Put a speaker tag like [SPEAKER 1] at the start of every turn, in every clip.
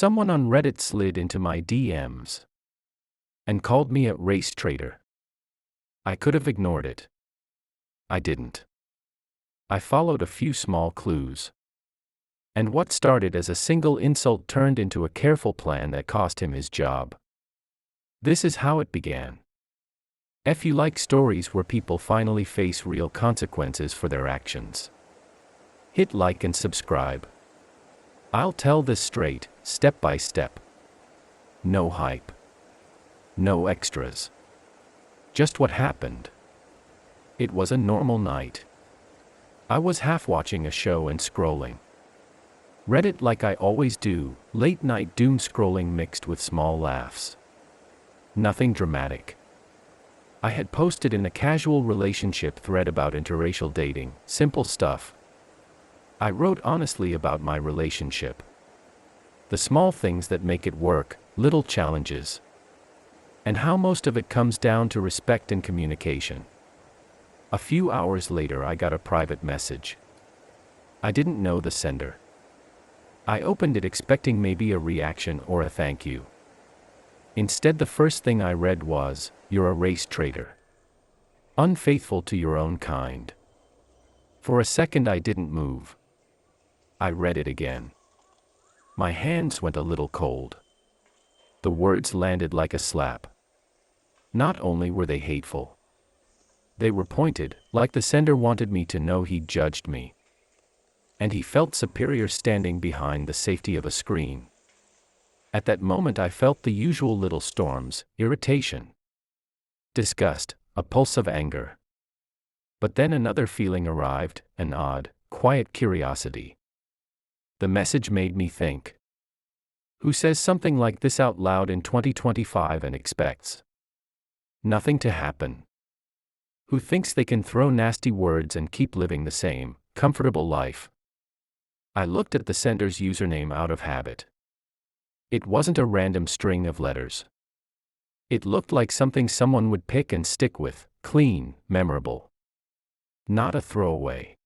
[SPEAKER 1] Someone on Reddit slid into my DMs and called me a race traitor. I could have ignored it. I didn't. I followed a few small clues. And what started as a single insult turned into a careful plan that cost him his job. This is how it began. If you like stories where people finally face real consequences for their actions, hit like and subscribe. I'll tell this straight, step by step. No hype. No extras. Just what happened. It was a normal night. I was half watching a show and scrolling Reddit like I always do, late night doom scrolling mixed with small laughs. Nothing dramatic. I had posted in a casual relationship thread about interracial dating, simple stuff. I wrote honestly about my relationship. The small things that make it work, little challenges. And how most of it comes down to respect and communication. A few hours later I got a private message. I didn't know the sender. I opened it expecting maybe a reaction or a thank you. Instead, the first thing I read was, "You're a race traitor. Unfaithful to your own kind." For a second I didn't move. I read it again. My hands went a little cold. The words landed like a slap. Not only were they hateful, they were pointed, like the sender wanted me to know he'd judged me. And he felt superior standing behind the safety of a screen. At that moment I felt the usual little storms, irritation, disgust, a pulse of anger. But then another feeling arrived, an odd, quiet curiosity. The message made me think. Who says something like this out loud in 2025 and expects nothing to happen? Who thinks they can throw nasty words and keep living the same, comfortable life? I looked at the sender's username out of habit. It wasn't a random string of letters. It looked like something someone would pick and stick with, clean, memorable. Not a throwaway.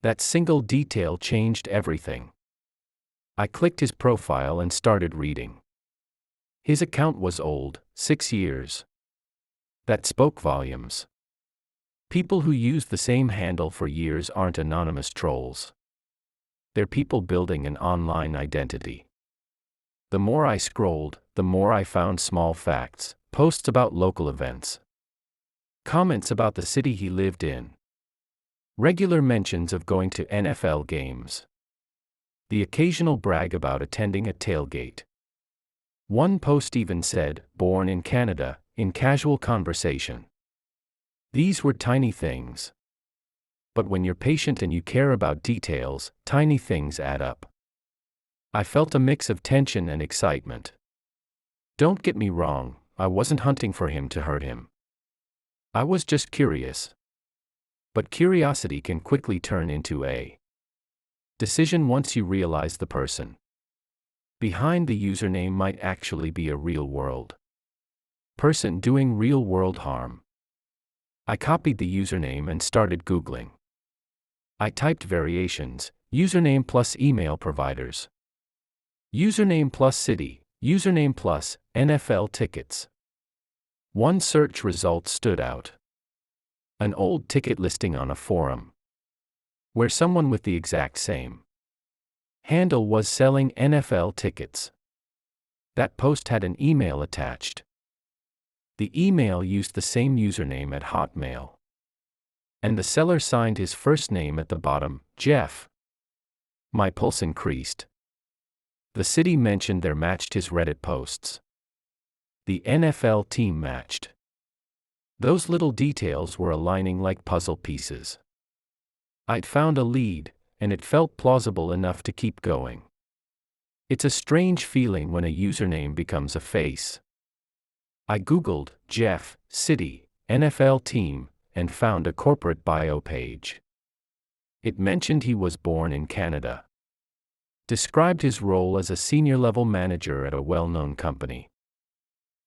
[SPEAKER 1] That single detail changed everything. I clicked his profile and started reading. His account was old, 6 years. That spoke volumes. People who use the same handle for years aren't anonymous trolls. They're people building an online identity. The more I scrolled, the more I found small facts, posts about local events, comments about the city he lived in, regular mentions of going to NFL games, the occasional brag about attending a tailgate. One post even said, "Born in Canada," in casual conversation. These were tiny things. But when you're patient and you care about details, tiny things add up. I felt a mix of tension and excitement. Don't get me wrong, I wasn't hunting for him to hurt him. I was just curious. But curiosity can quickly turn into a decision once you realize the person behind the username might actually be a real-world person doing real-world harm. I copied the username and started Googling. I typed variations, username plus email providers, username plus city, username plus NFL tickets. One search result stood out. An old ticket listing on a forum, where someone with the exact same handle was selling NFL tickets. That post had an email attached. The email used the same username at Hotmail. And the seller signed his first name at the bottom, Jeff. My pulse increased. The city mentioned there matched his Reddit posts. The NFL team matched. Those little details were aligning like puzzle pieces. I'd found a lead, and it felt plausible enough to keep going. It's a strange feeling when a username becomes a face. I Googled Jeff, city, NFL team, and found a corporate bio page. It mentioned he was born in Canada. Described his role as a senior-level manager at a well-known company.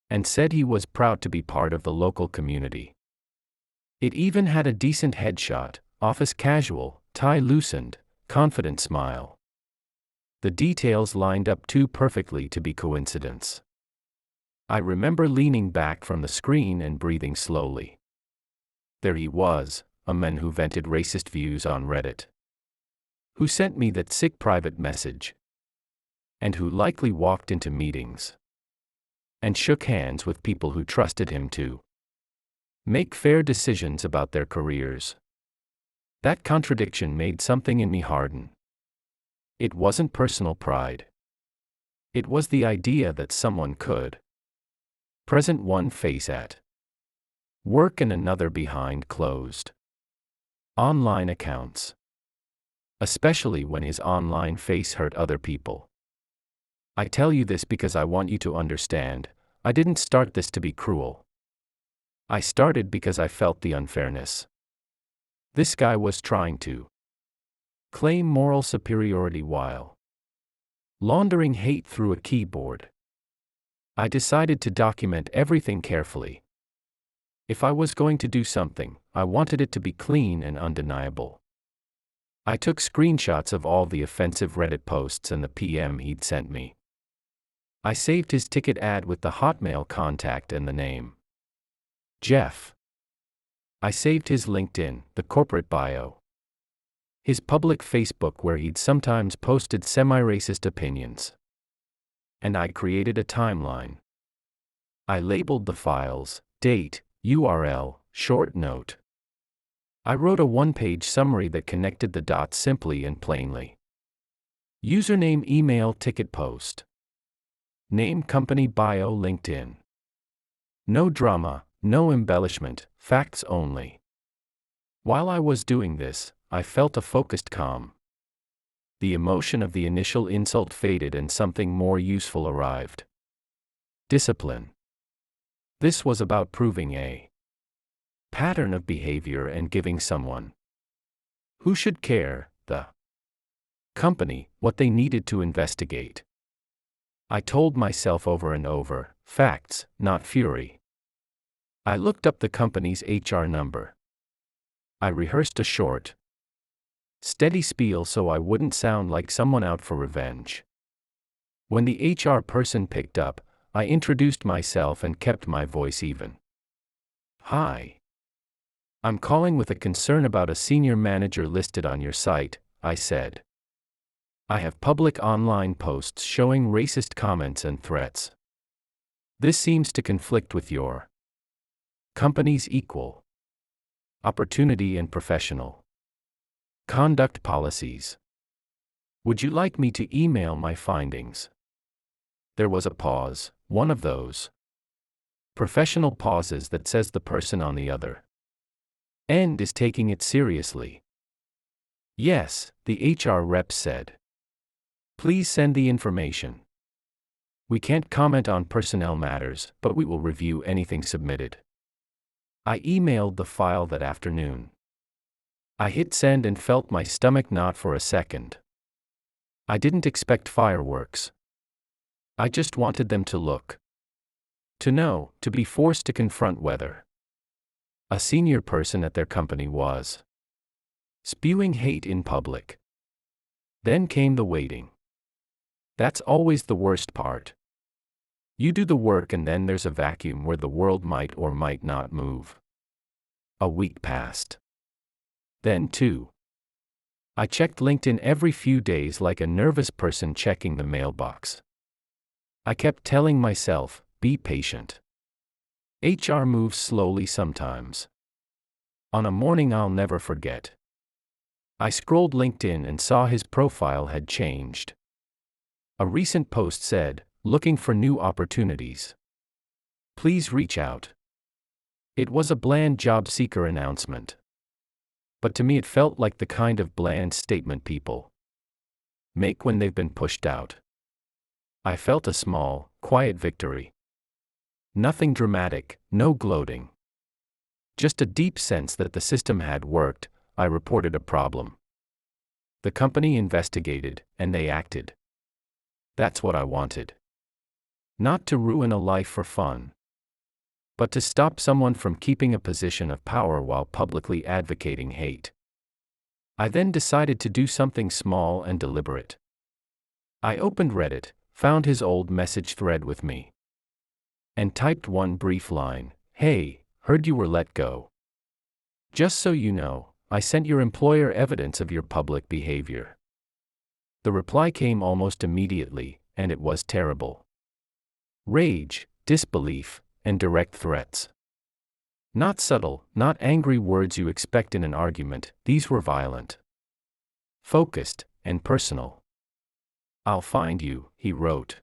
[SPEAKER 1] And said he was proud to be part of the local community. It even had a decent headshot, office casual, tie loosened, confident smile. The details lined up too perfectly to be coincidence. I remember leaning back from the screen and breathing slowly. There he was, a man who vented racist views on Reddit. Who sent me that sick private message. And who likely walked into meetings. And shook hands with people who trusted him to make fair decisions about their careers. That contradiction made something in me harden. It wasn't personal pride. It was the idea that someone could present one face at work and another behind closed online accounts. Especially when his online face hurt other people. I tell you this because I want you to understand, I didn't start this to be cruel. I started because I felt the unfairness. This guy was trying to claim moral superiority while laundering hate through a keyboard. I decided to document everything carefully. If I was going to do something, I wanted it to be clean and undeniable. I took screenshots of all the offensive Reddit posts and the PM he'd sent me. I saved his ticket ad with the Hotmail contact and the name Jeff. I saved his LinkedIn, the corporate bio. His public Facebook where he'd sometimes posted semi-racist opinions. And I created a timeline. I labeled the files, date, URL, short note. I wrote a one-page summary that connected the dots simply and plainly. Username, email, ticket post. Name, company, bio, LinkedIn. No drama, no embellishment, facts only. While I was doing this, I felt a focused calm. The emotion of the initial insult faded and something more useful arrived. Discipline. This was about proving a pattern of behavior and giving someone who should care, the company, what they needed to investigate. I told myself over and over, facts, not fury. I looked up the company's HR number. I rehearsed a short, steady spiel so I wouldn't sound like someone out for revenge. When the HR person picked up, I introduced myself and kept my voice even. Hi. I'm calling with a concern about a senior manager listed on your site, I said. I have public online posts showing racist comments and threats. This seems to conflict with your company's equal opportunity and professional conduct policies. Would you like me to email my findings? There was a pause, one of those professional pauses that says the person on the other end is taking it seriously. Yes, the HR rep said. Please send the information. We can't comment on personnel matters, but we will review anything submitted. I emailed the file that afternoon. I hit send and felt my stomach knot for a second. I didn't expect fireworks. I just wanted them to look. To know, to be forced to confront whether a senior person at their company was spewing hate in public. Then came the waiting. That's always the worst part. You do the work and then there's a vacuum where the world might or might not move. A week passed. Then 2. I checked LinkedIn every few days like a nervous person checking the mailbox. I kept telling myself, be patient. HR moves slowly sometimes. On a morning I'll never forget. I scrolled LinkedIn and saw his profile had changed. A recent post said, looking for new opportunities. Please reach out. It was a bland job seeker announcement. But to me it felt like the kind of bland statement people make when they've been pushed out. I felt a small, quiet victory. Nothing dramatic, no gloating. Just a deep sense that the system had worked. I reported a problem. The company investigated, and they acted. That's what I wanted. Not to ruin a life for fun, but to stop someone from keeping a position of power while publicly advocating hate. I then decided to do something small and deliberate. I opened Reddit, found his old message thread with me, and typed one brief line: "Hey, heard you were let go. Just so you know, I sent your employer evidence of your public behavior." The reply came almost immediately, and it was terrible. Rage, disbelief, and direct threats. Not subtle, not angry words you expect in an argument, these were violent, focused, and personal. "I'll find you," he wrote.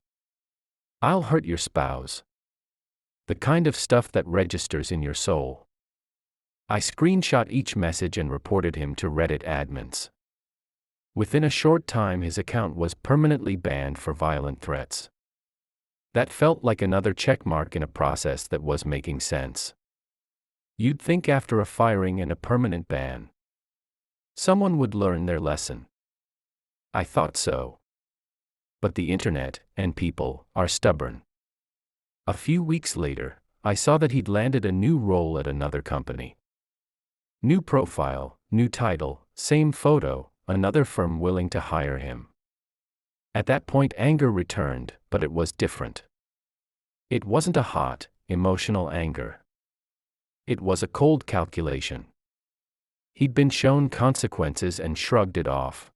[SPEAKER 1] "I'll hurt your spouse." The kind of stuff that registers in your soul. I screenshot each message and reported him to Reddit admins. Within a short time his account was permanently banned for violent threats. That felt like another checkmark in a process that was making sense. You'd think after a firing and a permanent ban, someone would learn their lesson. I thought so. But the internet, and people, are stubborn. A few weeks later, I saw that he'd landed a new role at another company. New profile, new title, same photo, another firm willing to hire him. At that point anger returned, but it was different. It wasn't a hot, emotional anger. It was a cold calculation. He'd been shown consequences and shrugged it off.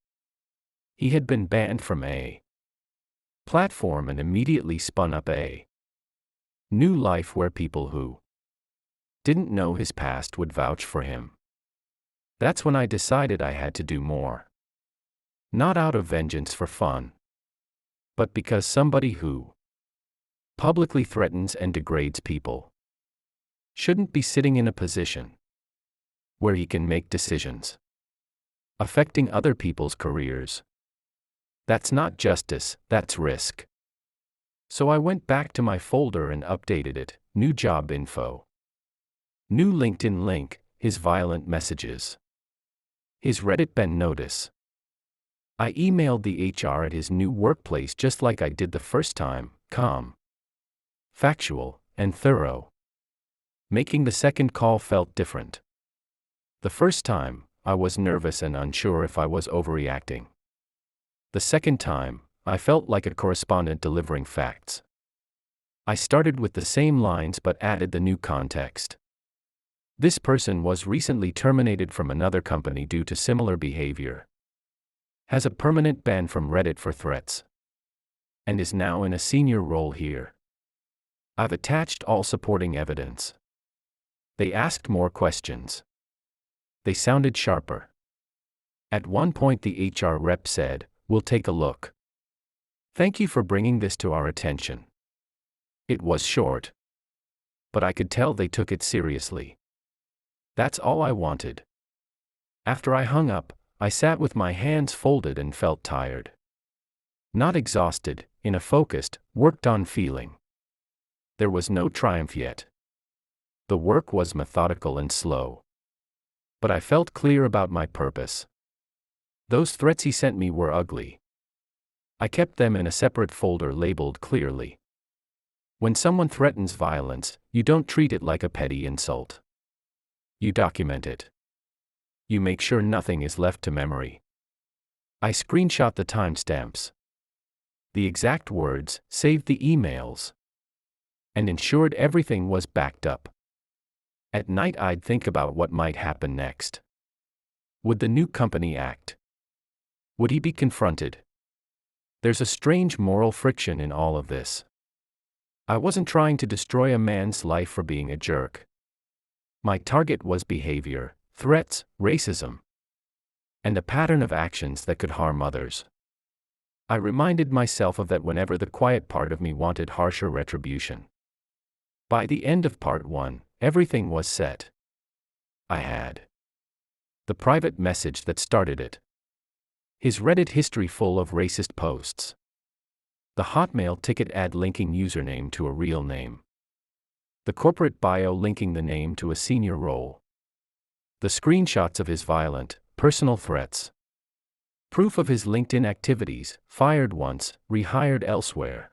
[SPEAKER 1] He had been banned from a platform and immediately spun up a new life where people who didn't know his past would vouch for him. That's when I decided I had to do more. Not out of vengeance for fun, but because somebody who publicly threatens and degrades people shouldn't be sitting in a position where he can make decisions affecting other people's careers. That's not justice, that's risk. So I went back to my folder and updated it: new job info, new LinkedIn link, his violent messages, his Reddit ban notice. I emailed the HR at his new workplace just like I did the first time, calm, factual, and thorough. Making the second call felt different. The first time, I was nervous and unsure if I was overreacting. The second time, I felt like a correspondent delivering facts. I started with the same lines but added the new context. This person was recently terminated from another company due to similar behavior. Has a permanent ban from Reddit for threats. And is now in a senior role here. I've attached all supporting evidence. They asked more questions. They sounded sharper. At one point the HR rep said, "We'll take a look. Thank you for bringing this to our attention." It was short, but I could tell they took it seriously. That's all I wanted. After I hung up, I sat with my hands folded and felt tired. Not exhausted, in a focused, worked-on feeling. There was no triumph yet. The work was methodical and slow. But I felt clear about my purpose. Those threats he sent me were ugly. I kept them in a separate folder labeled clearly. When someone threatens violence, you don't treat it like a petty insult. You document it. You make sure nothing is left to memory. I screenshot the timestamps, the exact words, saved the emails, and ensured everything was backed up. At night I'd think about what might happen next. Would the new company act? Would he be confronted? There's a strange moral friction in all of this. I wasn't trying to destroy a man's life for being a jerk. My target was behavior, threats, racism, and a pattern of actions that could harm others. I reminded myself of that whenever the quiet part of me wanted harsher retribution. By the end of part 1, everything was set. I had the private message that started it, his Reddit history full of racist posts, the Hotmail ticket ad linking username to a real name, the corporate bio linking the name to a senior role, the screenshots of his violent, personal threats, proof of his LinkedIn activities, fired once, rehired elsewhere,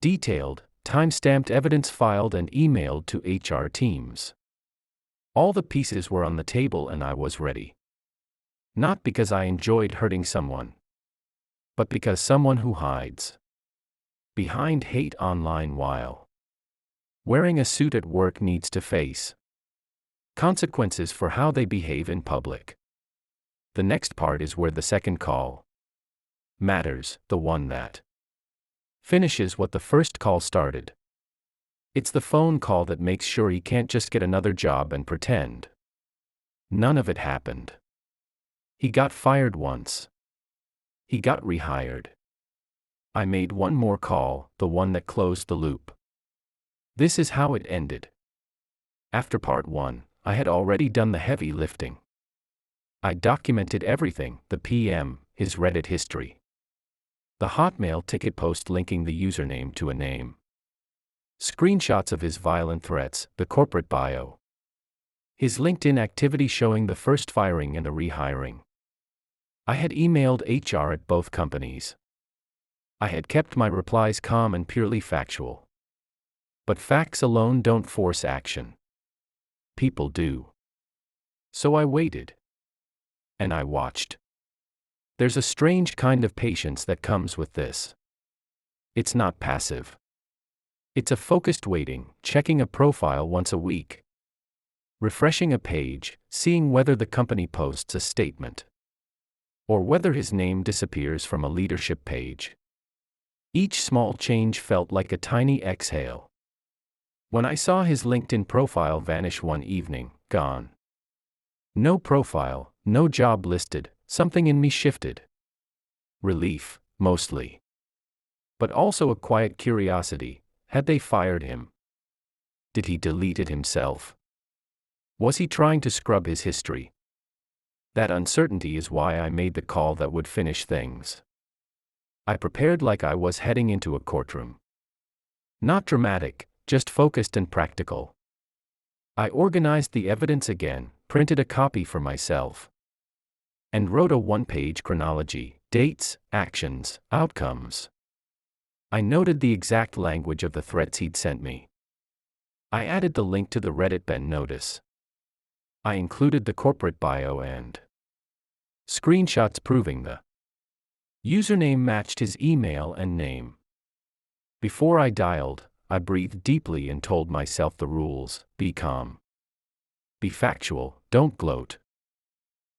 [SPEAKER 1] detailed, time-stamped evidence filed and emailed to HR teams. All the pieces were on the table and I was ready. Not because I enjoyed hurting someone, but because someone who hides behind hate online while wearing a suit at work needs to face consequences for how they behave in public. The next part is where the second call matters, the one that finishes what the first call started. It's the phone call that makes sure he can't just get another job and pretend none of it happened. He got fired once. He got rehired. I made one more call, the one that closed the loop. This is how it ended. After part 1, I had already done the heavy lifting. I documented everything, the PM, his Reddit history, the Hotmail ticket post linking the username to a name, screenshots of his violent threats, the corporate bio, his LinkedIn activity showing the first firing and the rehiring. I had emailed HR at both companies. I had kept my replies calm and purely factual. But facts alone don't force action. People do. So I waited. And I watched. There's a strange kind of patience that comes with this. It's not passive. It's a focused waiting, checking a profile once a week, refreshing a page, seeing whether the company posts a statement, or whether his name disappears from a leadership page. Each small change felt like a tiny exhale. When I saw his LinkedIn profile vanish one evening, gone. No profile, no job listed, something in me shifted. Relief, mostly. But also a quiet curiosity. Had they fired him? Did he delete it himself? Was he trying to scrub his history? That uncertainty is why I made the call that would finish things. I prepared like I was heading into a courtroom. Not dramatic, just focused and practical. I organized the evidence again, printed a copy for myself, and wrote a one-page chronology, dates, actions, outcomes. I noted the exact language of the threats he'd sent me. I added the link to the Reddit Ben notice. I included the corporate bio and screenshots proving the username matched his email and name. Before I dialed, I breathed deeply and told myself the rules: be calm, be factual, don't gloat.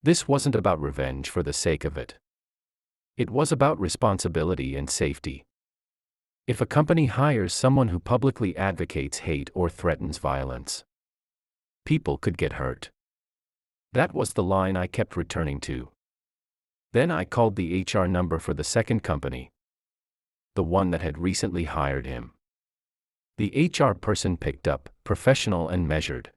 [SPEAKER 1] This wasn't about revenge for the sake of it. It was about responsibility and safety. If a company hires someone who publicly advocates hate or threatens violence, people could get hurt. That was the line I kept returning to. Then I called the HR number for the second company, the one that had recently hired him. The HR person picked up, professional and measured.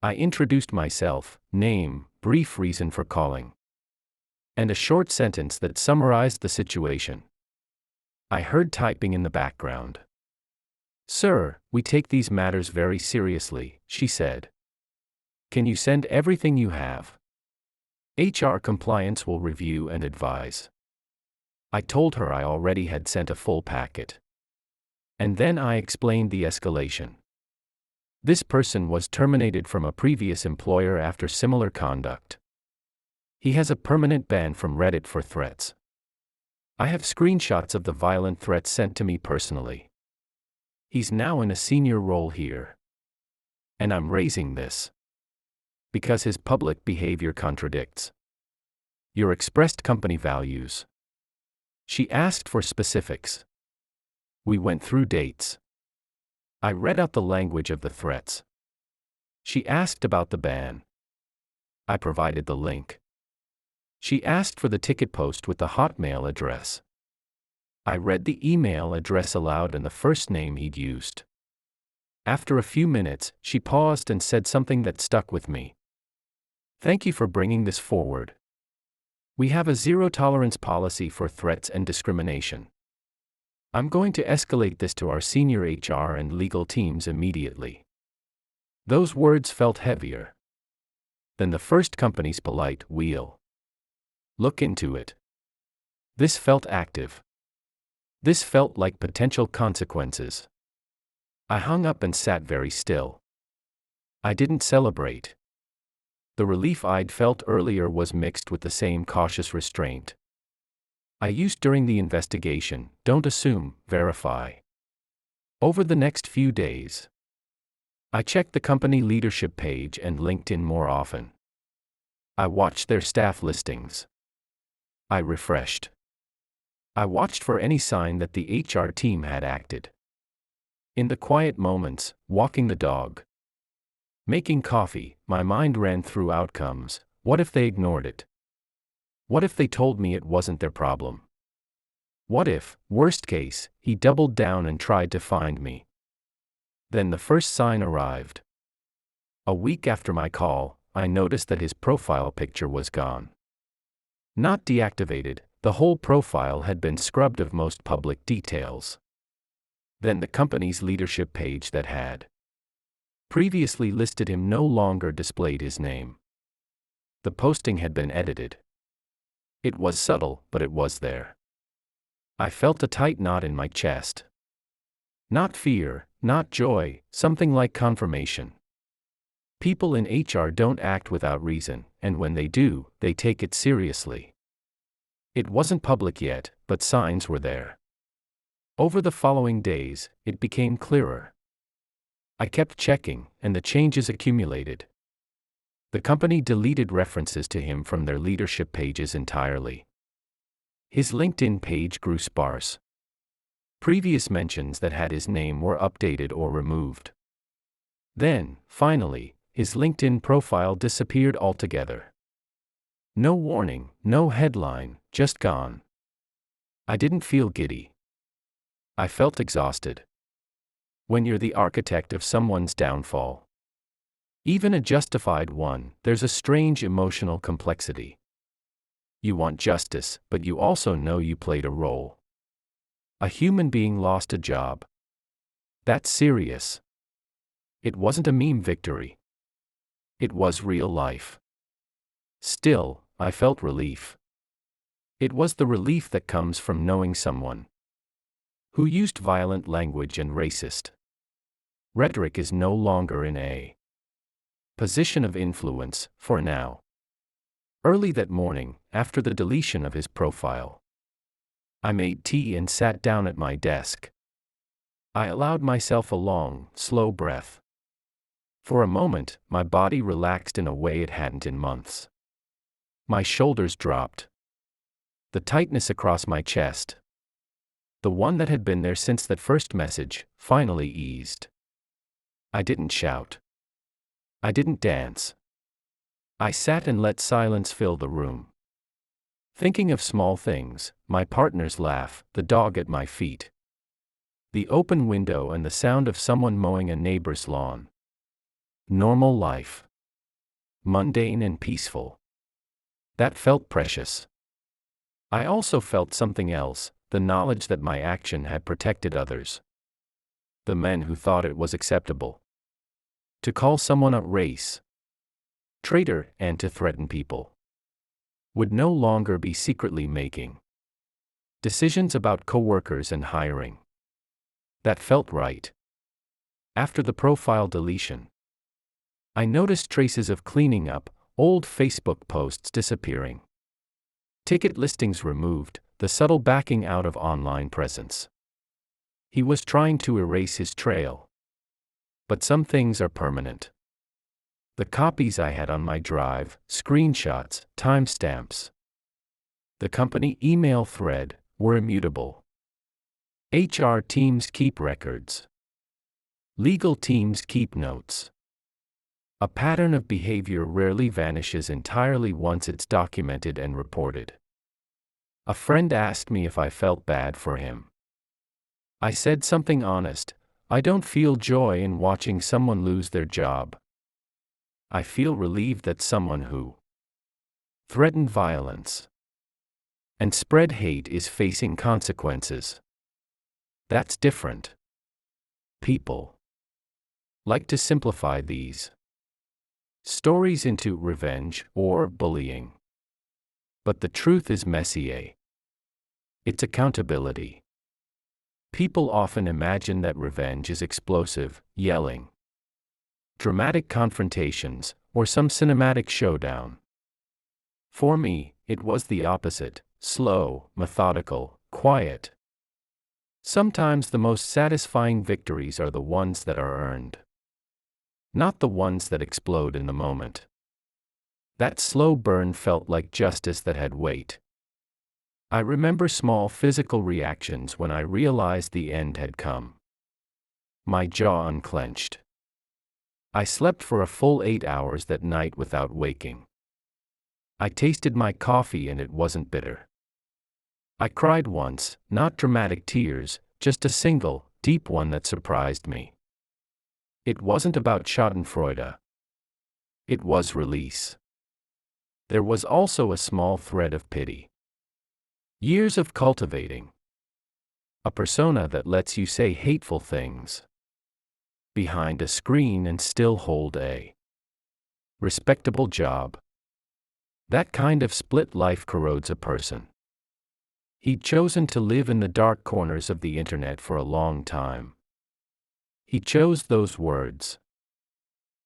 [SPEAKER 1] I introduced myself, name, brief reason for calling, and a short sentence that summarized the situation. I heard typing in the background. "Sir, we take these matters very seriously," she said. "Can you send everything you have? HR compliance will review and advise." I told her I already had sent a full packet. And then I explained the escalation. This person was terminated from a previous employer after similar conduct. He has a permanent ban from Reddit for threats. I have screenshots of the violent threats sent to me personally. He's now in a senior role here. And I'm raising this because his public behavior contradicts your expressed company values. She asked for specifics. We went through dates. I read out the language of the threats. She asked about the ban. I provided the link. She asked for the ticket post with the Hotmail address. I read the email address aloud and the first name he'd used. After a few minutes, she paused and said something that stuck with me. "Thank you for bringing this forward. We have a zero-tolerance policy for threats and discrimination. I'm going to escalate this to our senior HR and legal teams immediately." Those words felt heavier than the first company's polite "we'll look into it." This felt active. This felt like potential consequences. I hung up and sat very still. I didn't celebrate. The relief I'd felt earlier was mixed with the same cautious restraint. I used during the investigation, don't assume, verify. Over the next few days, I checked the company leadership page and LinkedIn more often. I watched their staff listings. I refreshed. I watched for any sign that the HR team had acted. In the quiet moments, walking the dog, making coffee, my mind ran through outcomes. What if they ignored it? What if they told me it wasn't their problem? What if, worst case, he doubled down and tried to find me? Then the first sign arrived. A week after my call, I noticed that his profile picture was gone. Not deactivated, the whole profile had been scrubbed of most public details. Then the company's leadership page that had previously listed him no longer displayed his name. The posting had been edited. It was subtle, but it was there. I felt a tight knot in my chest. Not fear, not joy, something like confirmation. People in HR don't act without reason, and when they do, they take it seriously. It wasn't public yet, but signs were there. Over the following days, it became clearer. I kept checking, and the changes accumulated. The company deleted references to him from their leadership pages entirely. His LinkedIn page grew sparse. Previous mentions that had his name were updated or removed. Then, finally, his LinkedIn profile disappeared altogether. No warning, no headline, just gone. I didn't feel giddy. I felt exhausted. When you're the architect of someone's downfall, even a justified one, there's a strange emotional complexity. You want justice, but you also know you played a role. A human being lost a job. That's serious. It wasn't a meme victory. It was real life. Still, I felt relief. It was the relief that comes from knowing someone who used violent language and racist rhetoric is no longer in a position of influence, for now. Early that morning, after the deletion of his profile, I made tea and sat down at my desk. I allowed myself a long, slow breath. For a moment, my body relaxed in a way it hadn't in months. My shoulders dropped. The tightness across my chest, the one that had been there since that first message, finally eased. I didn't shout. I didn't dance. I sat and let silence fill the room. Thinking of small things, my partner's laugh, the dog at my feet, the open window and the sound of someone mowing a neighbor's lawn. Normal life. Mundane and peaceful. That felt precious. I also felt something else, the knowledge that my action had protected others. The men who thought it was acceptable to call someone a race traitor and to threaten people would no longer be secretly making decisions about coworkers and hiring. That felt right. After the profile deletion, I noticed traces of cleaning up, old Facebook posts disappearing, ticket listings removed, the subtle backing out of online presence. He was trying to erase his trail. But some things are permanent. The copies I had on my drive, screenshots, timestamps, the company email thread, were immutable. HR teams keep records. Legal teams keep notes. A pattern of behavior rarely vanishes entirely once it's documented and reported. A friend asked me if I felt bad for him. I said something honest. I don't feel joy in watching someone lose their job. I feel relieved that someone who threatened violence and spread hate is facing consequences. That's different. People like to simplify these stories into revenge or bullying. But the truth is messy. It's accountability. People often imagine that revenge is explosive, yelling, dramatic confrontations, or some cinematic showdown. For me, it was the opposite, slow, methodical, quiet. Sometimes the most satisfying victories are the ones that are earned, not the ones that explode in the moment. That slow burn felt like justice that had weight. I remember small physical reactions when I realized the end had come. My jaw unclenched. I slept for a full 8 hours that night without waking. I tasted my coffee and it wasn't bitter. I cried once, not dramatic tears, just a single, deep one that surprised me. It wasn't about schadenfreude. It was release. There was also a small thread of pity. Years of cultivating a persona that lets you say hateful things behind a screen and still hold a respectable job. That kind of split life corrodes a person. He'd chosen to live in the dark corners of the internet for a long time. He chose those words.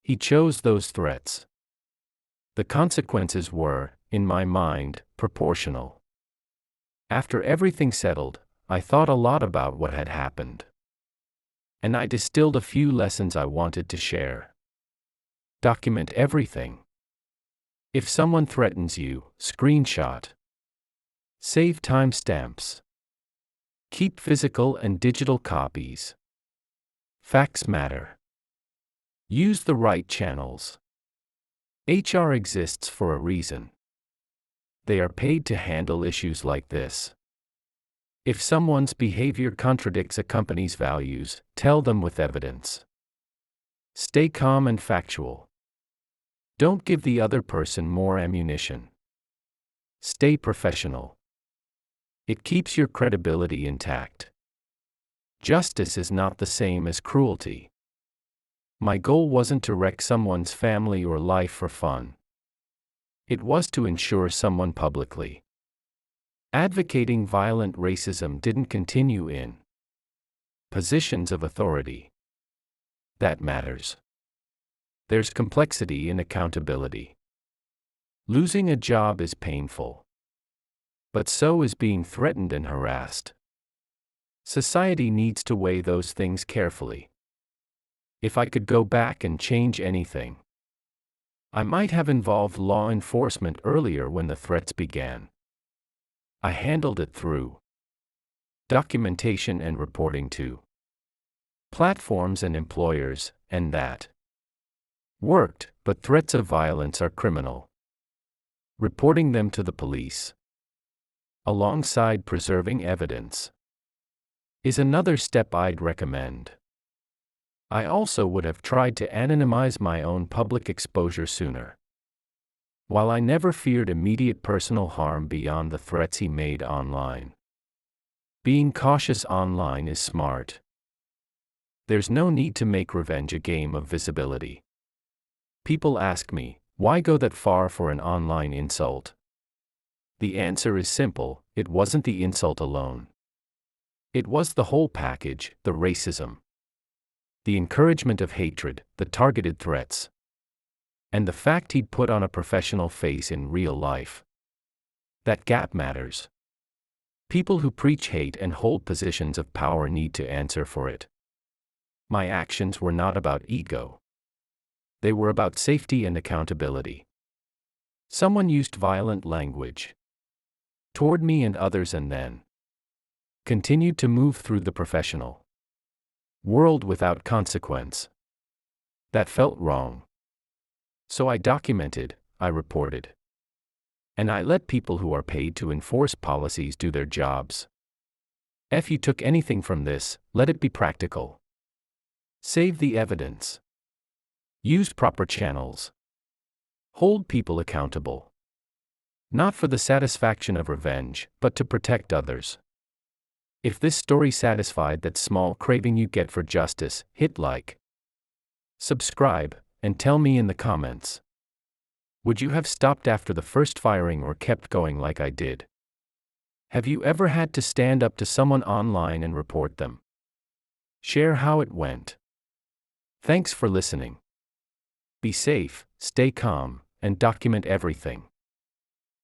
[SPEAKER 1] He chose those threats. The consequences were, in my mind, proportional. After everything settled, I thought a lot about what had happened. And I distilled a few lessons I wanted to share. Document everything. If someone threatens you, screenshot. Save timestamps. Keep physical and digital copies. Facts matter. Use the right channels. HR exists for a reason. They are paid to handle issues like this. If someone's behavior contradicts a company's values, tell them with evidence. Stay calm and factual. Don't give the other person more ammunition. Stay professional. It keeps your credibility intact. Justice is not the same as cruelty. My goal wasn't to wreck someone's family or life for fun. It was to ensure someone publicly advocating violent racism didn't continue in positions of authority. That matters. There's complexity in accountability. Losing a job is painful. But so is being threatened and harassed. Society needs to weigh those things carefully. If I could go back and change anything, I might have involved law enforcement earlier when the threats began. I handled it through documentation and reporting to platforms and employers, and that worked, but threats of violence are criminal. Reporting them to the police, alongside preserving evidence, is another step I'd recommend. I also would have tried to anonymize my own public exposure sooner. While I never feared immediate personal harm beyond the threats he made online, being cautious online is smart. There's no need to make revenge a game of visibility. People ask me, why go that far for an online insult? The answer is simple: it wasn't the insult alone. It was the whole package: the racism, the encouragement of hatred, the targeted threats, and the fact he'd put on a professional face in real life. That gap matters. People who preach hate and hold positions of power need to answer for it. My actions were not about ego. They were about safety and accountability. Someone used violent language toward me and others and then continued to move through the professional world without consequence. That felt wrong. So I documented, I reported. And I let people who are paid to enforce policies do their jobs. If you took anything from this, let it be practical. Save the evidence. Use proper channels. Hold people accountable. Not for the satisfaction of revenge, but to protect others. If this story satisfied that small craving you get for justice, hit like, subscribe, and tell me in the comments. Would you have stopped after the first firing or kept going like I did? Have you ever had to stand up to someone online and report them? Share how it went. Thanks for listening. Be safe, stay calm, and document everything.